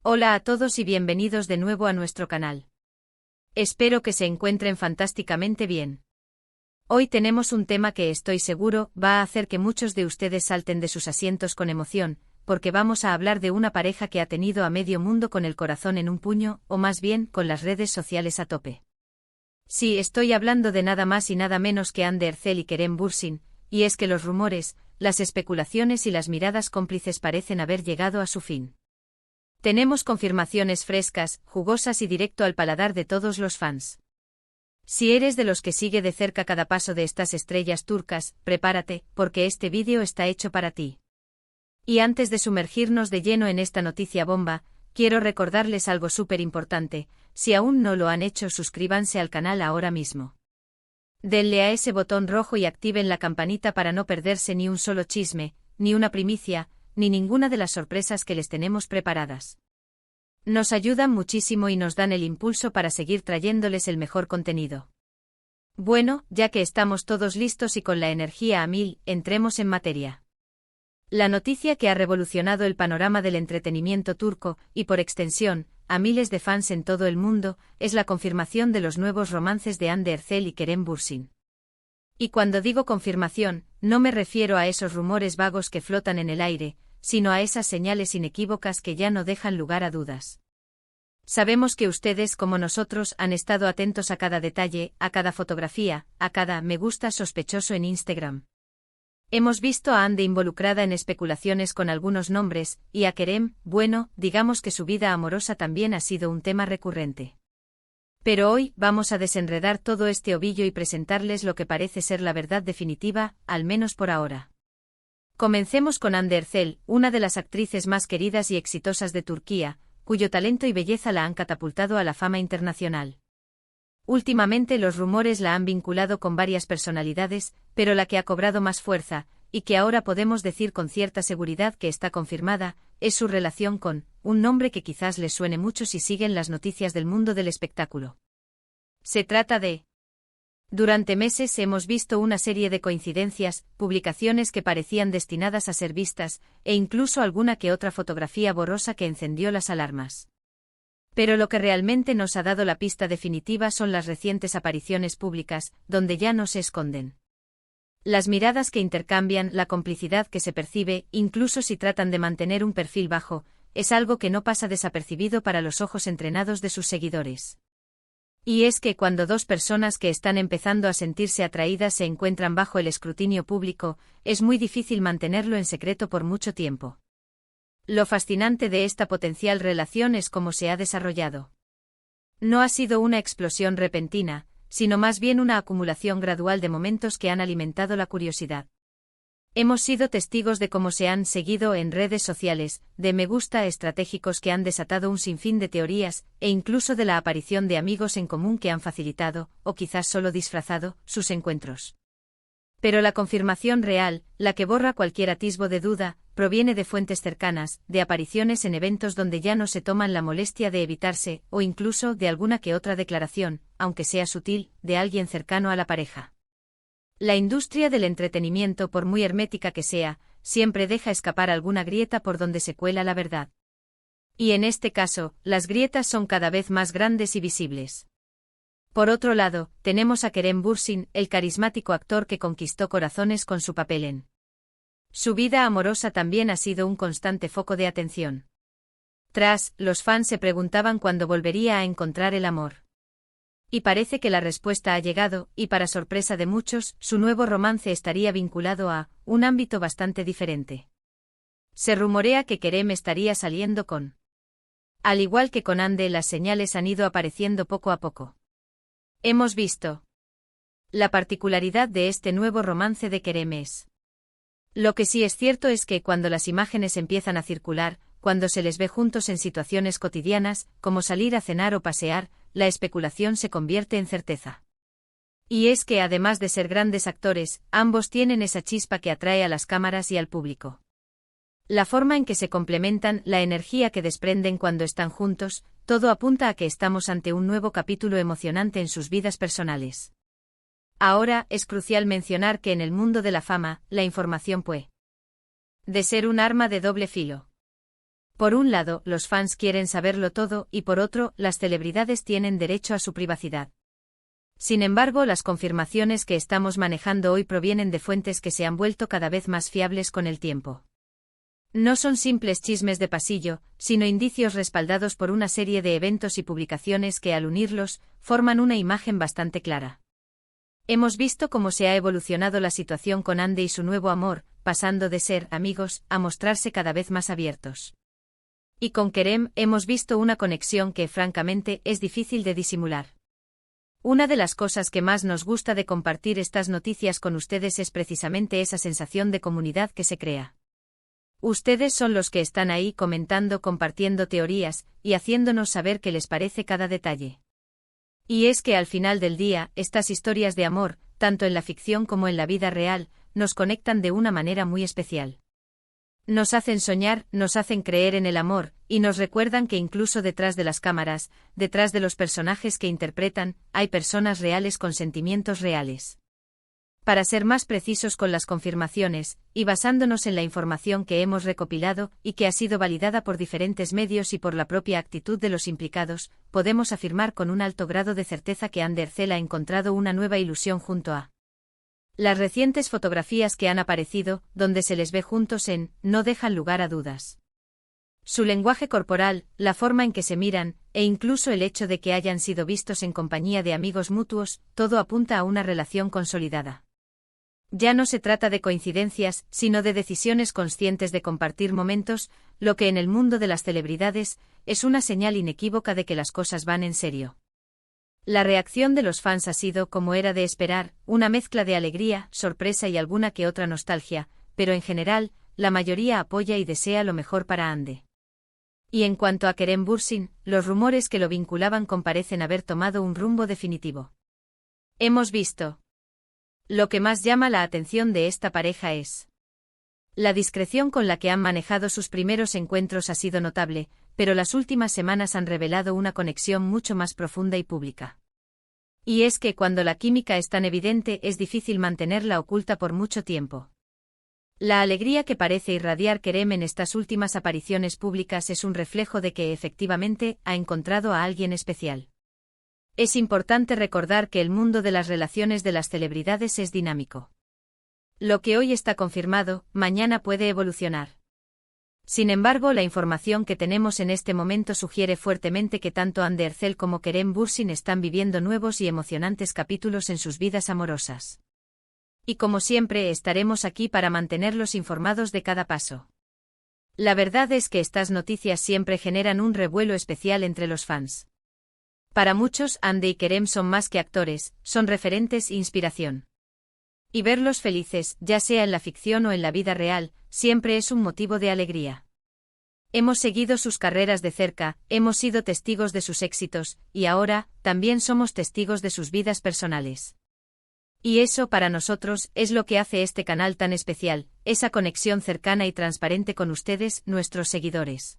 Hola a todos y bienvenidos de nuevo a nuestro canal. Espero que se encuentren fantásticamente bien. Hoy tenemos un tema que estoy seguro va a hacer que muchos de ustedes salten de sus asientos con emoción, porque vamos a hablar de una pareja que ha tenido a medio mundo con el corazón en un puño, o más bien, con las redes sociales a tope. Sí, estoy hablando de nada más y nada menos que Hande Erçel y Kerem Bürsin, y es que los rumores, las especulaciones y las miradas cómplices parecen haber llegado a su fin. Tenemos confirmaciones frescas, jugosas y directo al paladar de todos los fans. Si eres de los que sigue de cerca cada paso de estas estrellas turcas, prepárate, porque este vídeo está hecho para ti. Y antes de sumergirnos de lleno en esta noticia bomba, quiero recordarles algo súper importante: si aún no lo han hecho, suscríbanse al canal ahora mismo. Denle a ese botón rojo y activen la campanita para no perderse ni un solo chisme, ni una primicia, ni ninguna de las sorpresas que les tenemos preparadas. Nos ayudan muchísimo y nos dan el impulso para seguir trayéndoles el mejor contenido. Bueno, ya que estamos todos listos y con la energía a 1000, entremos en materia. La noticia que ha revolucionado el panorama del entretenimiento turco, y por extensión, a miles de fans en todo el mundo, es la confirmación de los nuevos romances de Hande Erçel y Kerem Bürsin. Y cuando digo confirmación, no me refiero a esos rumores vagos que flotan en el aire, sino a esas señales inequívocas que ya no dejan lugar a dudas. Sabemos que ustedes, como nosotros, han estado atentos a cada detalle, a cada fotografía, a cada me gusta sospechoso en Instagram. Hemos visto a Hande involucrada en especulaciones con algunos nombres, y a Kerem, bueno, digamos que su vida amorosa también ha sido un tema recurrente. Pero hoy vamos a desenredar todo este ovillo y presentarles lo que parece ser la verdad definitiva, al menos por ahora. Comencemos con Hande Erçel, una de las actrices más queridas y exitosas de Turquía, cuyo talento y belleza la han catapultado a la fama internacional. Últimamente los rumores la han vinculado con varias personalidades, pero la que ha cobrado más fuerza, y que ahora podemos decir con cierta seguridad que está confirmada, es su relación con un nombre que quizás les suene mucho si siguen las noticias del mundo del espectáculo. Se trata de... Durante meses hemos visto una serie de coincidencias, publicaciones que parecían destinadas a ser vistas, e incluso alguna que otra fotografía borrosa que encendió las alarmas. Pero lo que realmente nos ha dado la pista definitiva son las recientes apariciones públicas, donde ya no se esconden. Las miradas que intercambian, la complicidad que se percibe, incluso si tratan de mantener un perfil bajo, es algo que no pasa desapercibido para los ojos entrenados de sus seguidores. Y es que cuando dos personas que están empezando a sentirse atraídas se encuentran bajo el escrutinio público, es muy difícil mantenerlo en secreto por mucho tiempo. Lo fascinante de esta potencial relación es cómo se ha desarrollado. No ha sido una explosión repentina, sino más bien una acumulación gradual de momentos que han alimentado la curiosidad. Hemos sido testigos de cómo se han seguido en redes sociales, de me gusta estratégicos que han desatado un sinfín de teorías, e incluso de la aparición de amigos en común que han facilitado, o quizás solo disfrazado, sus encuentros. Pero la confirmación real, la que borra cualquier atisbo de duda, proviene de fuentes cercanas, de apariciones en eventos donde ya no se toman la molestia de evitarse, o incluso de alguna que otra declaración, aunque sea sutil, de alguien cercano a la pareja. La industria del entretenimiento, por muy hermética que sea, siempre deja escapar alguna grieta por donde se cuela la verdad. Y en este caso, las grietas son cada vez más grandes y visibles. Por otro lado, tenemos a Kerem Bürsin, el carismático actor que conquistó corazones con su papel en. Su vida amorosa también ha sido un constante foco de atención. Los fans se preguntaban cuándo volvería a encontrar el amor. Y parece que la respuesta ha llegado, y para sorpresa de muchos, su nuevo romance estaría vinculado a un ámbito bastante diferente. Se rumorea que Kerem estaría saliendo con. Al igual que con Hande, las señales han ido apareciendo poco a poco. Hemos visto. La particularidad de este nuevo romance de Kerem es. Lo que sí es cierto es que cuando las imágenes empiezan a circular, cuando se les ve juntos en situaciones cotidianas, como salir a cenar o pasear, la especulación se convierte en certeza. Y es que además de ser grandes actores, ambos tienen esa chispa que atrae a las cámaras y al público. La forma en que se complementan, la energía que desprenden cuando están juntos, todo apunta a que estamos ante un nuevo capítulo emocionante en sus vidas personales. Ahora, es crucial mencionar que en el mundo de la fama, la información puede de ser un arma de doble filo. Por un lado, los fans quieren saberlo todo y por otro, las celebridades tienen derecho a su privacidad. Sin embargo, las confirmaciones que estamos manejando hoy provienen de fuentes que se han vuelto cada vez más fiables con el tiempo. No son simples chismes de pasillo, sino indicios respaldados por una serie de eventos y publicaciones que, al unirlos, forman una imagen bastante clara. Hemos visto cómo se ha evolucionado la situación con Andy y su nuevo amor, pasando de ser amigos a mostrarse cada vez más abiertos. Y con Kerem hemos visto una conexión que, francamente, es difícil de disimular. Una de las cosas que más nos gusta de compartir estas noticias con ustedes es precisamente esa sensación de comunidad que se crea. Ustedes son los que están ahí comentando, compartiendo teorías, y haciéndonos saber qué les parece cada detalle. Y es que al final del día, estas historias de amor, tanto en la ficción como en la vida real, nos conectan de una manera muy especial. Nos hacen soñar, nos hacen creer en el amor, y nos recuerdan que incluso detrás de las cámaras, detrás de los personajes que interpretan, hay personas reales con sentimientos reales. Para ser más precisos con las confirmaciones, y basándonos en la información que hemos recopilado y que ha sido validada por diferentes medios y por la propia actitud de los implicados, podemos afirmar con un alto grado de certeza que Ander Cel ha encontrado una nueva ilusión junto a. Las recientes fotografías que han aparecido, donde se les ve juntos no dejan lugar a dudas. Su lenguaje corporal, la forma en que se miran, e incluso el hecho de que hayan sido vistos en compañía de amigos mutuos, todo apunta a una relación consolidada. Ya no se trata de coincidencias, sino de decisiones conscientes de compartir momentos, lo que en el mundo de las celebridades es una señal inequívoca de que las cosas van en serio. La reacción de los fans ha sido, como era de esperar, una mezcla de alegría, sorpresa y alguna que otra nostalgia, pero en general, la mayoría apoya y desea lo mejor para Ande. Y en cuanto a Kerem Bürsin, los rumores que lo vinculaban parecen haber tomado un rumbo definitivo. Hemos visto. Lo que más llama la atención de esta pareja es la discreción con la que han manejado sus primeros encuentros ha sido notable, pero las últimas semanas han revelado una conexión mucho más profunda y pública. Y es que cuando la química es tan evidente es difícil mantenerla oculta por mucho tiempo. La alegría que parece irradiar Kerem en estas últimas apariciones públicas es un reflejo de que efectivamente ha encontrado a alguien especial. Es importante recordar que el mundo de las relaciones de las celebridades es dinámico. Lo que hoy está confirmado, mañana puede evolucionar. Sin embargo, la información que tenemos en este momento sugiere fuertemente que tanto Ander Cel como Kerem Bürsin están viviendo nuevos y emocionantes capítulos en sus vidas amorosas. Y como siempre, estaremos aquí para mantenerlos informados de cada paso. La verdad es que estas noticias siempre generan un revuelo especial entre los fans. Para muchos, Ande y Kerem son más que actores, son referentes e inspiración. Y verlos felices, ya sea en la ficción o en la vida real, siempre es un motivo de alegría. Hemos seguido sus carreras de cerca, hemos sido testigos de sus éxitos, y ahora, también somos testigos de sus vidas personales. Y eso para nosotros es lo que hace este canal tan especial, esa conexión cercana y transparente con ustedes, nuestros seguidores.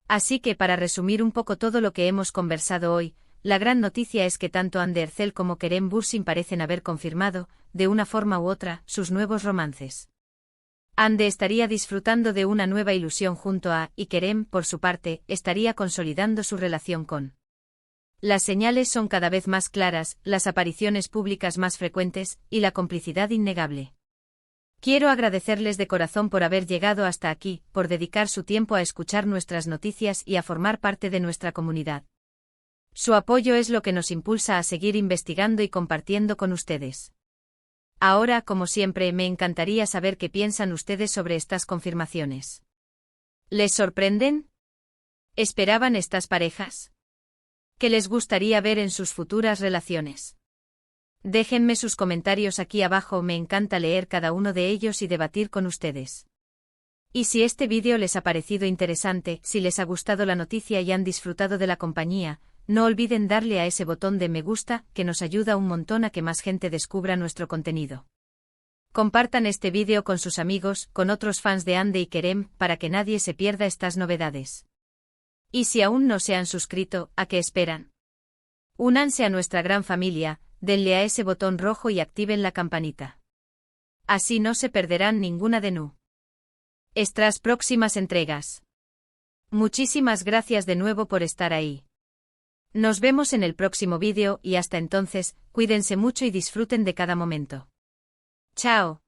Así que para resumir un poco todo lo que hemos conversado hoy, la gran noticia es que tanto Ander Cel como Kerem Bürsin parecen haber confirmado, de una forma u otra, sus nuevos romances. Ande estaría disfrutando de una nueva ilusión junto a, y Kerem, por su parte, estaría consolidando su relación con. Las señales son cada vez más claras, las apariciones públicas más frecuentes, y la complicidad innegable. Quiero agradecerles de corazón por haber llegado hasta aquí, por dedicar su tiempo a escuchar nuestras noticias y a formar parte de nuestra comunidad. Su apoyo es lo que nos impulsa a seguir investigando y compartiendo con ustedes. Ahora, como siempre, me encantaría saber qué piensan ustedes sobre estas confirmaciones. ¿Les sorprenden? ¿Esperaban estas parejas? ¿Qué les gustaría ver en sus futuras relaciones? Déjenme sus comentarios aquí abajo, me encanta leer cada uno de ellos y debatir con ustedes. Y si este vídeo les ha parecido interesante, si les ha gustado la noticia y han disfrutado de la compañía, no olviden darle a ese botón de me gusta, que nos ayuda un montón a que más gente descubra nuestro contenido. Compartan este vídeo con sus amigos, con otros fans de Ande y Kerem, para que nadie se pierda estas novedades. Y si aún no se han suscrito, ¿a qué esperan? Únanse a nuestra gran familia, denle a ese botón rojo y activen la campanita. Así no se perderán ninguna de nuestras próximas entregas. Muchísimas gracias de nuevo por estar ahí. Nos vemos en el próximo vídeo y hasta entonces, cuídense mucho y disfruten de cada momento. Chao.